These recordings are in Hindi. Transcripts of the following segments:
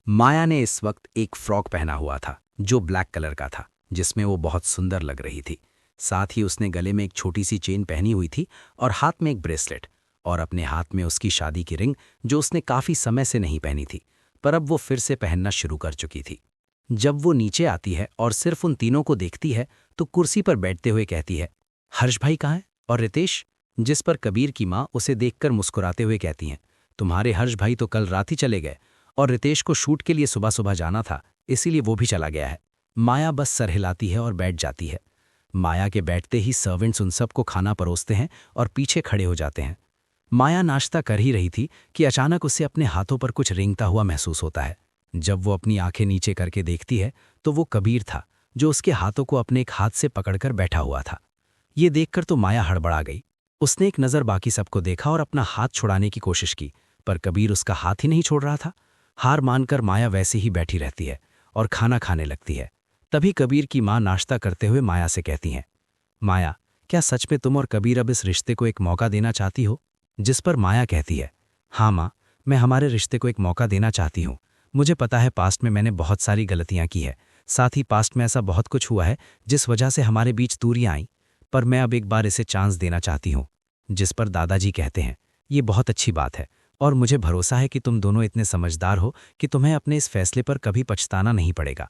माया ने इस वक्त एक फ्रॉक पहना हुआ था जो ब्लैक कलर का था, जिसमें वो बहुत सुंदर लग रही थी। साथ ही उसने गले में एक छोटी सी चेन पहनी हुई थी और हाथ में एक ब्रेसलेट, और अपने हाथ में उसकी शादी की रिंग जो उसने काफी समय से नहीं पहनी थी, पर अब वो फिर से पहनना शुरू कर चुकी थी। जब वो नीचे आती है और सिर्फ उन तीनों को देखती है तो कुर्सी पर बैठते हुए कहती है, हर्ष भाई कहाँ है और रितेश? जिस पर कबीर की माँ उसे देखकर मुस्कुराते हुए कहती हैं, तुम्हारे हर्ष भाई तो कल रात ही चले गए और रितेश को शूट के लिए सुबह सुबह जाना था, इसीलिए वो भी चला गया है। माया बस सर हिलाती है और बैठ जाती है। माया के बैठते ही सर्वेंट्स उन सबको खाना परोसते हैं और पीछे खड़े हो जाते हैं। माया नाश्ता कर ही रही थी कि अचानक उसे अपने हाथों पर कुछ रेंगता हुआ महसूस होता है। जब वो अपनी आंखें नीचे करके देखती है तो वो कबीर था, जो उसके हाथों को अपने एक हाथ से पकड़कर बैठा हुआ था। ये देखकर तो माया हड़बड़ा गई। उसने एक नज़र बाकी सबको देखा और अपना हाथ छुड़ाने की कोशिश की, पर कबीर उसका हाथ ही नहीं छोड़ रहा था। हार मानकर माया वैसे ही बैठी रहती है और खाना खाने लगती है। तभी कबीर की माँ नाश्ता करते हुए माया से कहती हैं, माया, क्या सच में तुम और कबीर अब इस रिश्ते को एक मौका देना चाहती हो? जिस पर माया कहती है, हाँ माँ, मैं हमारे रिश्ते को एक मौका देना चाहती हूँ। मुझे पता है पास्ट में मैंने बहुत सारी गलतियाँ की है, साथ ही पास्ट में ऐसा बहुत कुछ हुआ है जिस वजह से हमारे बीच दूरियाँ आईं, पर मैं अब एक बार इसे चांस देना चाहती हूँ। जिस पर दादाजी कहते हैं, ये बहुत अच्छी बात है और मुझे भरोसा है कि तुम दोनों इतने समझदार हो कि तुम्हें अपने इस फैसले पर कभी पछताना नहीं पड़ेगा।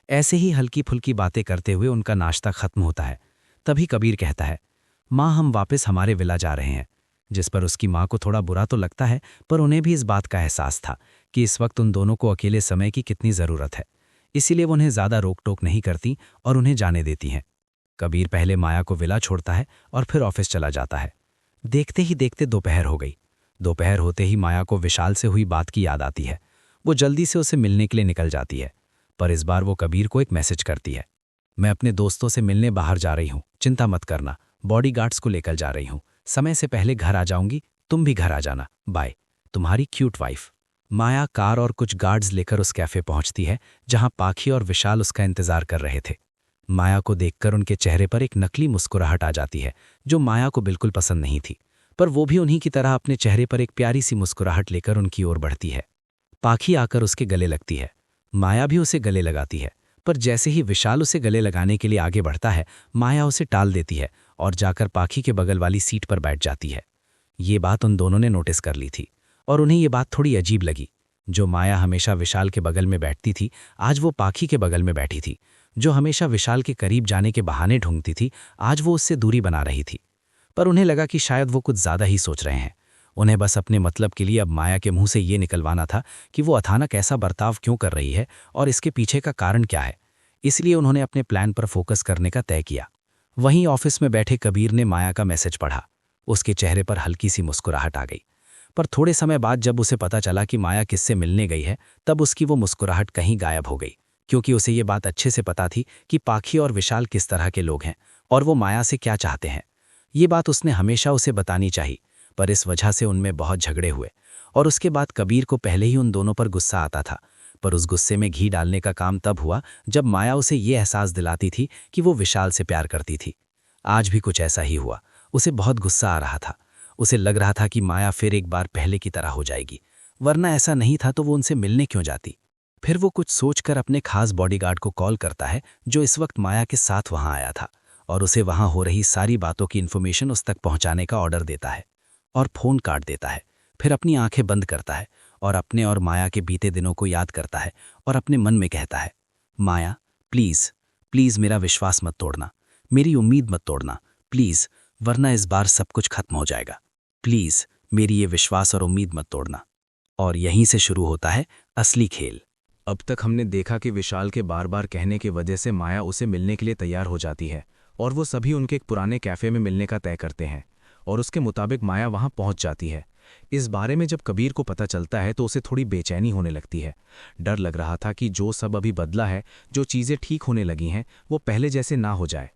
ऐसे ही हल्की फुल्की बातें करते हुए उनका नाश्ता खत्म होता है। तभी कबीर कहता है, माँ हम वापस हमारे विला जा रहे हैं। जिस पर उसकी माँ को थोड़ा बुरा तो लगता है, पर उन्हें भी इस बात का एहसास था कि इस वक्त उन दोनों को अकेले समय की कितनी ज़रूरत है। इसीलिए वो उन्हें ज़्यादा रोक टोक नहीं करती और उन्हें जाने देती हैं। कबीर पहले माया को विला छोड़ता है और फिर ऑफिस चला जाता है। देखते ही देखते दोपहर हो गई। दोपहर होते ही माया को विशाल से हुई बात की याद आती है। वो जल्दी से उसे मिलने के लिए निकल जाती है, पर इस बार वो कबीर को एक मैसेज करती है, मैं अपने दोस्तों से मिलने बाहर जा रही हूँ, चिंता मत करना, बॉडीगार्ड्स को लेकर जा रही हूँ, समय से पहले घर आ जाऊंगी, तुम भी घर आ जाना, बाय, तुम्हारी क्यूट वाइफ। माया कार और कुछ गार्ड्स लेकर उस कैफे पहुंचती है जहां पाखी और विशाल उसका इंतजार कर रहे थे। माया को देखकर उनके चेहरे पर एक नकली मुस्कुराहट आ जाती है जो माया को बिल्कुल पसंद नहीं थी, पर वो भी उन्हीं की तरह अपने चेहरे पर एक प्यारी सी मुस्कुराहट लेकर उनकी ओर बढ़ती है। पाखी आकर उसके गले लगती है। माया भी उसे गले लगाती है, पर जैसे ही विशाल उसे गले लगाने के लिए आगे बढ़ता है, माया उसे टाल देती है और जाकर पाखी के बगल वाली सीट पर बैठ जाती है। ये बात उन दोनों ने नोटिस कर ली थी और उन्हें ये बात थोड़ी अजीब लगी। जो माया हमेशा विशाल के बगल में बैठती थी, आज वो पाखी के बगल में बैठी थी। जो हमेशा विशाल के करीब जाने के बहाने ढूंढती थी, आज वो उससे दूरी बना रही थी। पर उन्हें लगा कि शायद वो कुछ ज़्यादा ही सोच रहे हैं। उन्हें बस अपने मतलब के लिए अब माया के मुंह से ये निकलवाना था कि वो अचानक ऐसा बर्ताव क्यों कर रही है और इसके पीछे का कारण क्या है। इसलिए उन्होंने अपने प्लान पर फोकस करने का तय किया। वहीं ऑफिस में बैठे कबीर ने माया का मैसेज पढ़ा। उसके चेहरे पर हल्की सी मुस्कुराहट आ गई, पर थोड़े समय बाद जब उसे पता चला कि माया किससे मिलने गई है, तब उसकी वो मुस्कुराहट कहीं गायब हो गई, क्योंकि उसे ये बात अच्छे से पता थी कि पाखी और विशाल किस तरह के लोग हैं और वो माया से क्या चाहते हैं। ये बात उसने हमेशा उसे बतानी चाहिए, पर इस वजह से उनमें बहुत झगड़े हुए और उसके बाद कबीर को पहले ही उन दोनों पर गुस्सा आता था। पर उस गुस्से में घी डालने का काम तब हुआ जब माया उसे ये एहसास दिलाती थी कि वो विशाल से प्यार करती थी। आज भी कुछ ऐसा ही हुआ। उसे बहुत गुस्सा आ रहा था। उसे लग रहा था कि माया फिर एक बार पहले की तरह हो जाएगी, वरना ऐसा नहीं था तो वो उनसे मिलने क्यों जाती। फिर वो कुछ सोचकर अपने खास बॉडीगार्ड को कॉल करता है जो इस वक्त माया के साथ वहां आया था, और उसे वहां हो रही सारी बातों की इन्फॉर्मेशन उस तक पहुंचाने का ऑर्डर देता है और फ़ोन काट देता है। फिर अपनी आंखें बंद करता है और अपने और माया के बीते दिनों को याद करता है और अपने मन में कहता है, माया प्लीज़ प्लीज़ मेरा विश्वास मत तोड़ना, मेरी उम्मीद मत तोड़ना प्लीज़, वरना इस बार सब कुछ खत्म हो जाएगा। प्लीज़ मेरी ये विश्वास और उम्मीद मत तोड़ना। और यहीं से शुरू होता है असली खेल। अब तक हमने देखा कि विशाल के बार बार कहने की वजह से माया उसे मिलने के लिए तैयार हो जाती है और वो सभी उनके एक पुराने कैफ़े में मिलने का तय करते हैं और उसके मुताबिक माया वहां पहुंच जाती है। इस बारे में जब कबीर को पता चलता है तो उसे थोड़ी बेचैनी होने लगती है। डर लग रहा था कि जो सब अभी बदला है, जो चीज़ें ठीक होने लगी हैं, वो पहले जैसे ना हो जाए।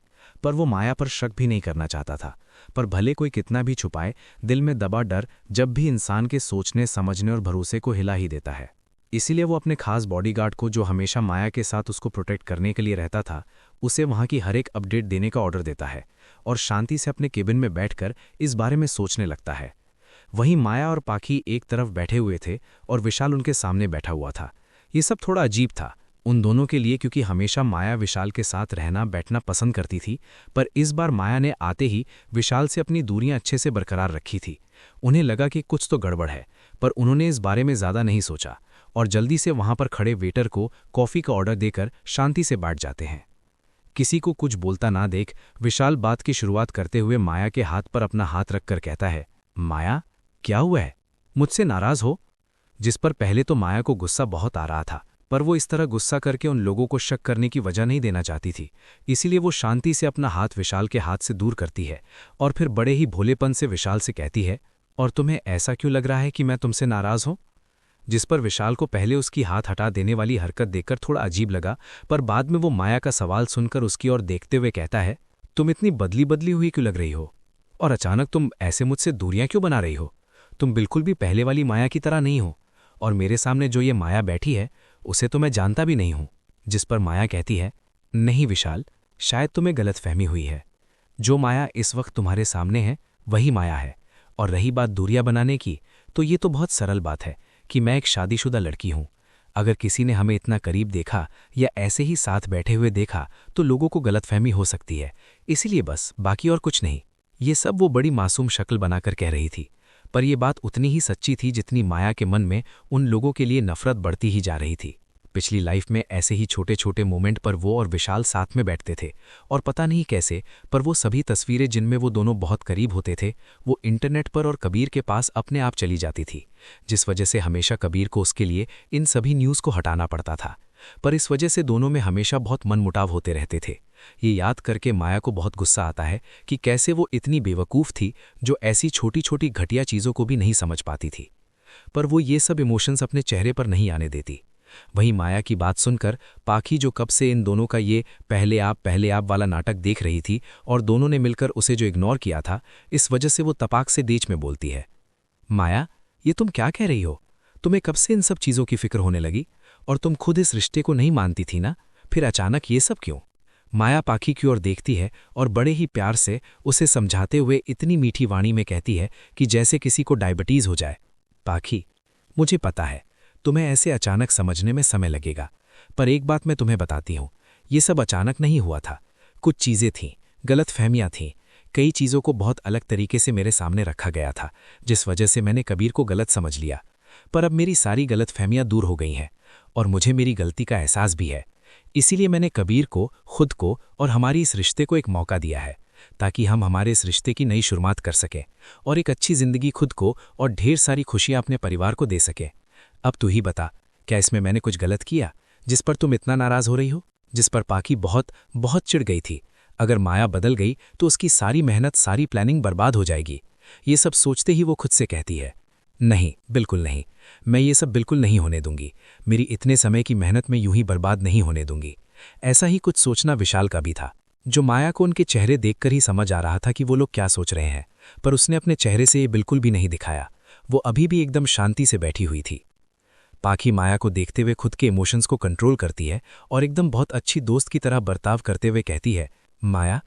पर वो माया पर शक भी नहीं करना चाहता था। पर भले कोई कितना भी छुपाए, दिल में दबा डर जब भी इंसान के सोचने समझने और भरोसे को हिला ही देता है। इसीलिए वो अपने खास बॉडीगार्ड को, जो हमेशा माया के साथ उसको प्रोटेक्ट करने के लिए रहता था, उसे वहां की हर एक अपडेट देने का ऑर्डर देता है और शांति से अपने केबिन में बैठकर इस बारे में सोचने लगता है। वहीं माया और पाखी एक तरफ बैठे हुए थे और विशाल उनके सामने बैठा हुआ था। ये सब थोड़ा अजीब था उन दोनों के लिए, क्योंकि हमेशा माया विशाल के साथ रहना बैठना पसंद करती थी, पर इस बार माया ने आते ही विशाल से अपनी दूरियां अच्छे से बरकरार रखी थी। उन्हें लगा कि कुछ तो गड़बड़ है, पर उन्होंने इस बारे में ज़्यादा नहीं सोचा और जल्दी से वहां पर खड़े वेटर को कॉफ़ी का ऑर्डर देकर शांति से बैठ जाते हैं। किसी को कुछ बोलता ना देख विशाल बात की शुरुआत करते हुए माया के हाथ पर अपना हाथ रखकर कहता है, माया, क्या हुआ है? मुझसे नाराज हो? जिस पर पहले तो माया को गुस्सा बहुत आ रहा था, पर वो इस तरह गुस्सा करके उन लोगों को शक करने की वजह नहीं देना चाहती थी। इसीलिए वो शांति से अपना हाथ विशाल के हाथ से दूर करती है और फिर बड़े ही भोलेपन से विशाल से कहती है, और तुम्हें ऐसा क्यों लग रहा है कि मैं तुमसे नाराज हूं? जिस पर विशाल को पहले उसकी हाथ हटा देने वाली हरकत देखकर थोड़ा अजीब लगा, पर बाद में वो माया का सवाल सुनकर उसकी ओर देखते हुए कहता है, तुम इतनी बदली बदली हुई क्यों लग रही हो? और अचानक तुम ऐसे मुझसे दूरियां क्यों बना रही हो? तुम बिल्कुल भी पहले वाली माया की तरह नहीं हो, और मेरे सामने जो ये माया बैठी है उसे तो मैं जानता भी नहीं हूं। जिस पर माया कहती है, नहीं विशाल, शायद तुम्हें गलतफहमी हुई है। जो माया इस वक्त तुम्हारे सामने है वही माया है। और रही बात दूरियां बनाने की, तो ये तो बहुत सरल बात है कि मैं एक शादीशुदा लड़की हूं। अगर किसी ने हमें इतना करीब देखा या ऐसे ही साथ बैठे हुए देखा तो लोगों को गलतफहमी हो सकती है, इसीलिए बस, बाकी और कुछ नहीं। ये सब वो बड़ी मासूम शक्ल बनाकर कह रही थी, पर यह बात उतनी ही सच्ची थी जितनी माया के मन में उन लोगों के लिए नफरत बढ़ती ही जा रही थी। पिछली लाइफ में ऐसे ही छोटे छोटे मोमेंट पर वो और विशाल साथ में बैठते थे, और पता नहीं कैसे, पर वो सभी तस्वीरें जिनमें वो दोनों बहुत करीब होते थे वो इंटरनेट पर और कबीर के पास अपने आप चली जाती थी, जिस वजह से हमेशा कबीर को उसके लिए इन सभी न्यूज़ को हटाना पड़ता था। पर इस वजह से दोनों में हमेशा बहुत मनमुटाव होते रहते थे। ये याद करके माया को बहुत गुस्सा आता है कि कैसे वो इतनी बेवकूफ़ थी जो ऐसी छोटी छोटी घटिया चीज़ों को भी नहीं समझ पाती थी। पर वो ये सब इमोशंस अपने चेहरे पर नहीं आने देती। वहीं माया की बात सुनकर पाखी, जो कब से इन दोनों का ये पहले आप वाला नाटक देख रही थी और दोनों ने मिलकर उसे जो इग्नोर किया था, इस वजह से वो तपाक से देच में बोलती है, माया, ये तुम क्या कह रही हो? तुम्हें कब से इन सब चीज़ों की फिक्र होने लगी? और तुम खुद इस रिश्ते को नहीं मानती थी ना, फिर अचानक ये सब क्यों? माया पाखी की ओर देखती है और बड़े ही प्यार से उसे समझाते हुए इतनी मीठी वाणी में कहती है कि जैसे किसी को डायबिटीज़ हो जाए। पाखी, मुझे पता है तुम्हें ऐसे अचानक समझने में समय लगेगा, पर एक बात मैं तुम्हें बताती हूँ, ये सब अचानक नहीं हुआ था। कुछ चीज़ें थीं, गलतफहमियाँ थीं, कई चीज़ों को बहुत अलग तरीके से मेरे सामने रखा गया था, जिस वजह से मैंने कबीर को गलत समझ लिया। पर अब मेरी सारी गलतफहमियाँ दूर हो गई हैं और मुझे मेरी गलती का एहसास भी है। इसीलिए मैंने कबीर को, खुद को और हमारी इस रिश्ते को एक मौका दिया है, ताकि हम हमारे इस रिश्ते की नई शुरुआत कर सकें और एक अच्छी ज़िंदगी खुद को और ढेर सारी खुशियाँ अपने परिवार को दे सकें। अब तू ही बता, क्या इसमें मैंने कुछ गलत किया जिस पर तुम इतना नाराज़ हो रही हो? जिस पर पाखी बहुत बहुत चिढ़ गई थी। अगर माया बदल गई तो उसकी सारी मेहनत, सारी प्लानिंग बर्बाद हो जाएगी। ये सब सोचते ही वो खुद से कहती है, नहीं, बिल्कुल नहीं, मैं ये सब बिल्कुल नहीं होने दूंगी। मेरी इतने समय की मेहनत में यूं ही बर्बाद नहीं होने दूंगी। ऐसा ही कुछ सोचना विशाल का भी था, जो माया को उनके चेहरे देखकर ही समझ आ रहा था कि वो लोग क्या सोच रहे हैं, पर उसने अपने चेहरे से ये बिल्कुल भी नहीं दिखाया। वो अभी भी एकदम शांति से बैठी हुई थी। पाखी माया को देखते हुए खुद के इमोशंस को कंट्रोल करती है और एकदम बहुत अच्छी दोस्त की तरह बर्ताव करते हुए कहती है, माया,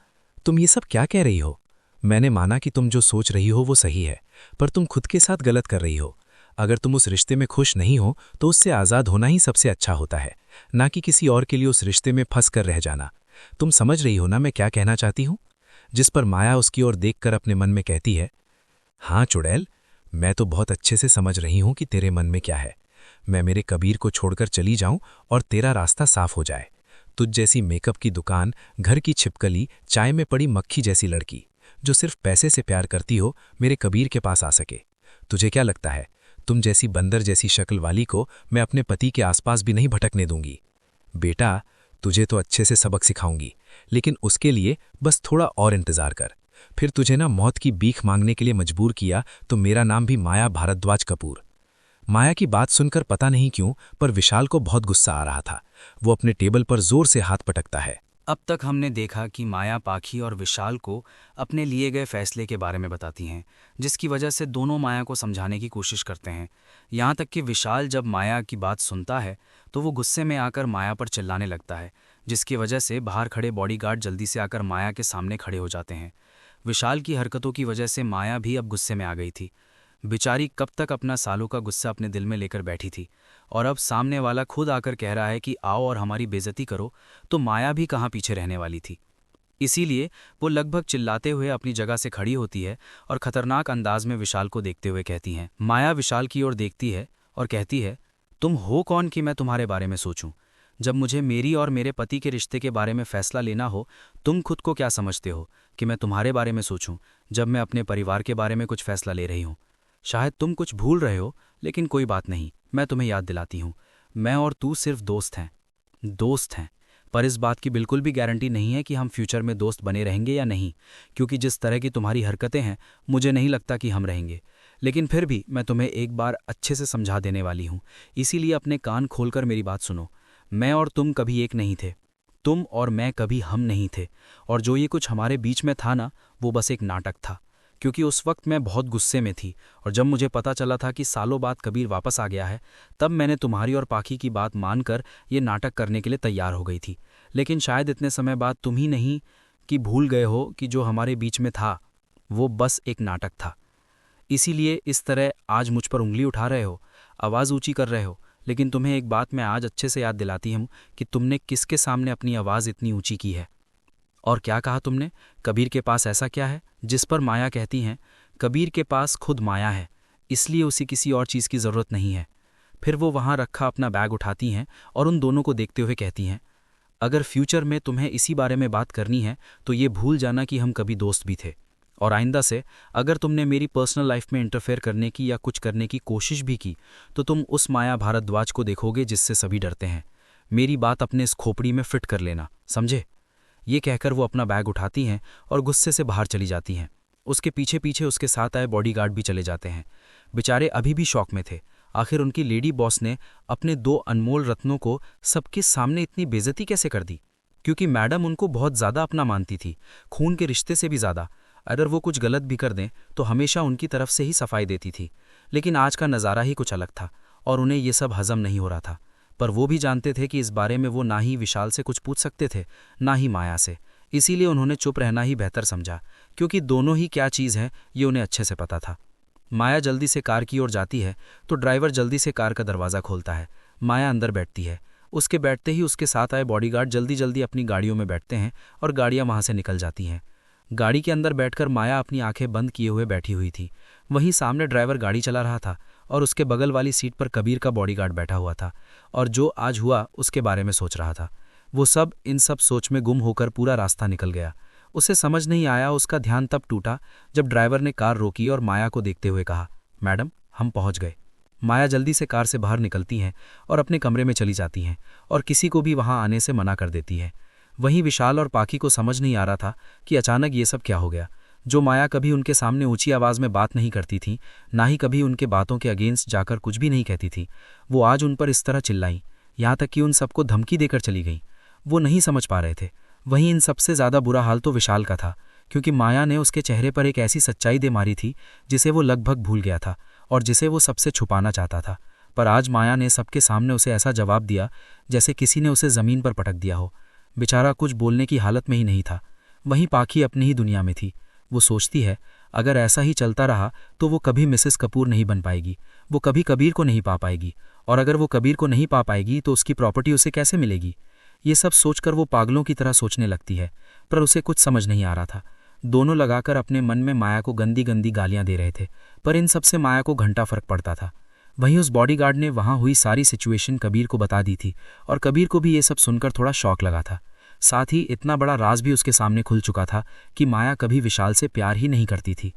तुम ये सब क्या कह रही हो? मैंने माना कि तुम जो सोच रही हो वो सही है, पर तुम खुद के साथ गलत कर रही हो। अगर तुम उस रिश्ते में खुश नहीं हो तो उससे आज़ाद होना ही सबसे अच्छा होता है, ना कि किसी और के लिए उस रिश्ते में फंस कर रह जाना। तुम समझ रही हो ना मैं क्या कहना चाहती हूँ? जिस पर माया उसकी ओर देखकर अपने मन में कहती है, हाँ चुड़ैल, मैं तो बहुत अच्छे से समझ रही हूँ कि तेरे मन में क्या है। मैं मेरे कबीर को छोड़कर चली जाऊं और तेरा रास्ता साफ हो जाए। तुझ जैसी मेकअप की दुकान, घर की छिपकली, चाय में पड़ी मक्खी जैसी लड़की जो सिर्फ पैसे से प्यार करती हो, मेरे कबीर के पास आ सके। तुझे क्या लगता है तुम जैसी बंदर जैसी शक्ल वाली को मैं अपने पति के आसपास भी नहीं भटकने दूंगी? बेटा, तुझे तो अच्छे से सबक सिखाऊंगी, लेकिन उसके लिए बस थोड़ा और इंतजार कर। फिर तुझे ना मौत की भीख मांगने के लिए मजबूर किया तो मेरा नाम भी माया भारद्वाज कपूर। माया की बात सुनकर पता नहीं क्यों पर विशाल को बहुत गुस्सा आ रहा था। वो अपने टेबल पर जोर से हाथ पटकता है। अब तक हमने देखा कि माया पाखी और विशाल को अपने लिए गए फैसले के बारे में बताती हैं, जिसकी वजह से दोनों माया को समझाने की कोशिश करते हैं। यहाँ तक कि विशाल जब माया की बात सुनता है तो वो गुस्से में आकर माया पर चिल्लाने लगता है, जिसकी वजह से बाहर खड़े बॉडीगार्ड जल्दी से आकर माया के सामने खड़े हो जाते हैं। विशाल की हरकतों की वजह से माया भी अब गुस्से में आ गई थी। बेचारी कब तक अपना सालों का गुस्सा अपने दिल में लेकर बैठी थी, और अब सामने वाला खुद आकर कह रहा है कि आओ और हमारी बेइज्जती करो, तो माया भी कहाँ पीछे रहने वाली थी। इसीलिए वो लगभग चिल्लाते हुए अपनी जगह से खड़ी होती है और खतरनाक अंदाज में विशाल को देखते हुए कहती हैं। माया विशाल की ओर देखती है और कहती है, तुम हो कौन कि मैं तुम्हारे बारे में सोचूं? जब मुझे मेरी और मेरे पति के रिश्ते के बारे में फैसला लेना हो, तुम खुद को क्या समझते हो कि मैं तुम्हारे बारे में सोचूं, जब मैं अपने परिवार के बारे में कुछ फैसला ले रही हूं? शायद तुम कुछ भूल रहे हो, लेकिन कोई बात नहीं, मैं तुम्हें याद दिलाती हूं। मैं और तू सिर्फ दोस्त हैं। पर इस बात की बिल्कुल भी गारंटी नहीं है कि हम फ्यूचर में दोस्त बने रहेंगे या नहीं, क्योंकि जिस तरह की तुम्हारी हरकतें हैं, मुझे नहीं लगता कि हम रहेंगे। लेकिन फिर भी मैं तुम्हें एक बार अच्छे से समझा देने वाली हूँ, इसीलिए अपने कान खोलकर मेरी बात सुनो। मैं और तुम कभी एक नहीं थे, तुम और मैं कभी हम नहीं थे, और जो ये कुछ हमारे बीच में था ना, वो बस एक नाटक था। क्योंकि उस वक्त मैं बहुत गुस्से में थी, और जब मुझे पता चला था कि सालों बाद कबीर वापस आ गया है, तब मैंने तुम्हारी और पाखी की बात मानकर ये नाटक करने के लिए तैयार हो गई थी। लेकिन शायद इतने समय बाद तुम ही नहीं कि भूल गए हो कि जो हमारे बीच में था वो बस एक नाटक था। इसीलिए इस तरह आज मुझ पर उंगली उठा रहे हो, आवाज़ ऊंची कर रहे हो। लेकिन तुम्हें एक बात मैं आज अच्छे से याद दिलाती हूँ कि तुमने किसके सामने अपनी आवाज़ इतनी ऊंची की है। और क्या कहा तुमने? कबीर के पास ऐसा क्या है? जिस पर माया कहती हैं, कबीर के पास खुद माया है, इसलिए उसे किसी और चीज़ की ज़रूरत नहीं है। फिर वो वहाँ रखा अपना बैग उठाती हैं और उन दोनों को देखते हुए कहती हैं, अगर फ्यूचर में तुम्हें इसी बारे में बात करनी है तो ये भूल जाना कि हम कभी दोस्त भी थे। और आइंदा से अगर तुमने मेरी पर्सनल लाइफ में इंटरफेयर करने की या कुछ करने की कोशिश भी की, तो तुम उस माया भारद्वाज को देखोगे जिससे सभी डरते हैं। मेरी बात अपने इस खोपड़ी में फिट कर लेना, समझे? ये कहकर वो अपना बैग उठाती हैं और गुस्से से बाहर चली जाती हैं। उसके पीछे पीछे उसके साथ आए बॉडीगार्ड भी चले जाते हैं। बेचारे अभी भी शौक में थे। आखिर उनकी लेडी बॉस ने अपने 2 अनमोल रत्नों को सबके सामने इतनी बेइज्जती कैसे कर दी? क्योंकि मैडम उनको बहुत ज़्यादा अपना मानती थी, खून के रिश्ते से भी ज़्यादा। अगर वो कुछ गलत भी कर दें तो हमेशा उनकी तरफ से ही सफाई देती थी। लेकिन आज का नज़ारा ही कुछ अलग था और उन्हें ये सब हजम नहीं हो रहा था। पर वो भी जानते थे कि इस बारे में वो ना ही विशाल से कुछ पूछ सकते थे, ना ही माया से। इसीलिए उन्होंने चुप रहना ही बेहतर समझा, क्योंकि दोनों ही क्या चीज़ है ये उन्हें अच्छे से पता था। माया जल्दी से कार की ओर जाती है तो ड्राइवर जल्दी से कार का दरवाज़ा खोलता है। माया अंदर बैठती है। उसके बैठते ही उसके साथ आए बॉडीगार्ड जल्दी जल्दी अपनी गाड़ियों में बैठते हैं और गाड़ियां वहां से निकल जाती हैं। गाड़ी के अंदर बैठकर माया अपनी आंखें बंद किए हुए बैठी हुई थी। वहीं सामने ड्राइवर गाड़ी चला रहा था और उसके बगल वाली सीट पर कबीर का बॉडीगार्ड बैठा हुआ था और जो आज हुआ उसके बारे में सोच रहा था। वो सब इन सब सोच में गुम होकर पूरा रास्ता निकल गया। उसे समझ नहीं आया। उसका ध्यान तब टूटा जब ड्राइवर ने कार रोकी और माया को देखते हुए कहा, मैडम हम पहुंच गए। माया जल्दी से कार से बाहर निकलती हैं और अपने कमरे में चली जाती हैं और किसी को भी वहां आने से मना कर देती है। वहीं विशाल और पाखी को समझ नहीं आ रहा था कि अचानक ये सब क्या हो गया। जो माया कभी उनके सामने ऊंची आवाज़ में बात नहीं करती थी, ना ही कभी उनके बातों के अगेंस्ट जाकर कुछ भी नहीं कहती थी, वो आज उन पर इस तरह चिल्लाई, यहाँ तक कि उन सबको धमकी देकर चली गई। वो नहीं समझ पा रहे थे। वहीं इन सबसे ज़्यादा बुरा हाल तो विशाल का था, क्योंकि माया ने उसके चेहरे पर एक ऐसी सच्चाई दे मारी थी जिसे वो लगभग भूल गया था और जिसे वो सबसे छुपाना चाहता था। पर आज माया ने सबके सामने उसे ऐसा जवाब दिया जैसे किसी ने उसे ज़मीन पर पटक दिया हो। बेचारा कुछ बोलने की हालत में ही नहीं था। वहीं पाखी अपनी ही दुनिया में थी। वो सोचती है अगर ऐसा ही चलता रहा तो वो कभी मिसेस कपूर नहीं बन पाएगी, वो कभी कबीर को नहीं पा पाएगी, और अगर वो कबीर को नहीं पा पाएगी तो उसकी प्रॉपर्टी उसे कैसे मिलेगी। ये सब सोचकर वो पागलों की तरह सोचने लगती है, पर उसे कुछ समझ नहीं आ रहा था। दोनों लगाकर अपने मन में माया को गंदी गंदी गालियां दे रहे थे, पर इन सबसे माया को घंटा फर्क पड़ता था। वहीं उस बॉडीगार्ड ने वहां हुई सारी सिचुएशन कबीर को बता दी थी और कबीर को भी ये सब सुनकर थोड़ा शौक लगा था। साथ ही इतना बड़ा राज भी उसके सामने खुल चुका था कि माया कभी विशाल से प्यार ही नहीं करती थी।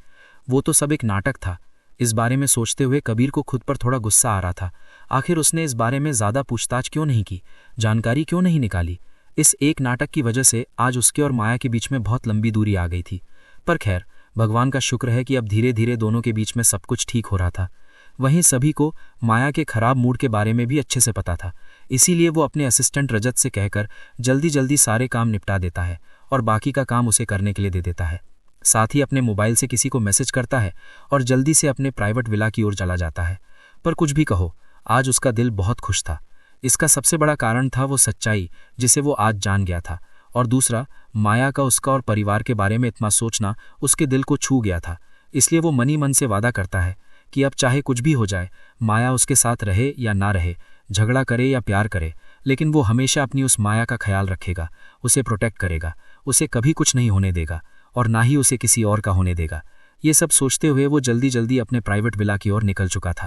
वो तो सब एक नाटक था। इस बारे में सोचते हुए कबीर को खुद पर थोड़ा गुस्सा आ रहा था। आखिर उसने इस बारे में ज़्यादा पूछताछ क्यों नहीं की, जानकारी क्यों नहीं निकाली। इस एक नाटक की वजह से आज उसके और माया के बीच में बहुत लंबी दूरी आ गई थी। पर खैर, भगवान का शुक्र है कि अब धीरे धीरे दोनों के बीच में सब कुछ ठीक हो रहा था। वहीं सभी को माया के खराब मूड के बारे में भी अच्छे से पता था, इसीलिए वो अपने असिस्टेंट रजत से कहकर जल्दी जल्दी सारे काम निपटा देता है और बाकी का काम उसे करने के लिए दे देता है। साथ ही अपने मोबाइल से किसी को मैसेज करता है और जल्दी से अपने प्राइवेट विला की ओर चला जाता है। पर कुछ भी कहो, आज उसका दिल बहुत खुश था। इसका सबसे बड़ा कारण था वो सच्चाई जिसे वो आज जान गया था, और दूसरा माया का उसका और परिवार के बारे में इतना सोचना उसके दिल को छू गया था। इसलिए वो मनी मन से वादा करता है कि अब चाहे कुछ भी हो जाए, माया उसके साथ रहे या ना रहे, झगड़ा करे या प्यार करे, लेकिन वो हमेशा अपनी उस माया का ख्याल रखेगा, उसे प्रोटेक्ट करेगा, उसे कभी कुछ नहीं होने देगा और ना ही उसे किसी और का होने देगा। ये सब सोचते हुए वो जल्दी जल्दी अपने प्राइवेट विला की ओर निकल चुका था।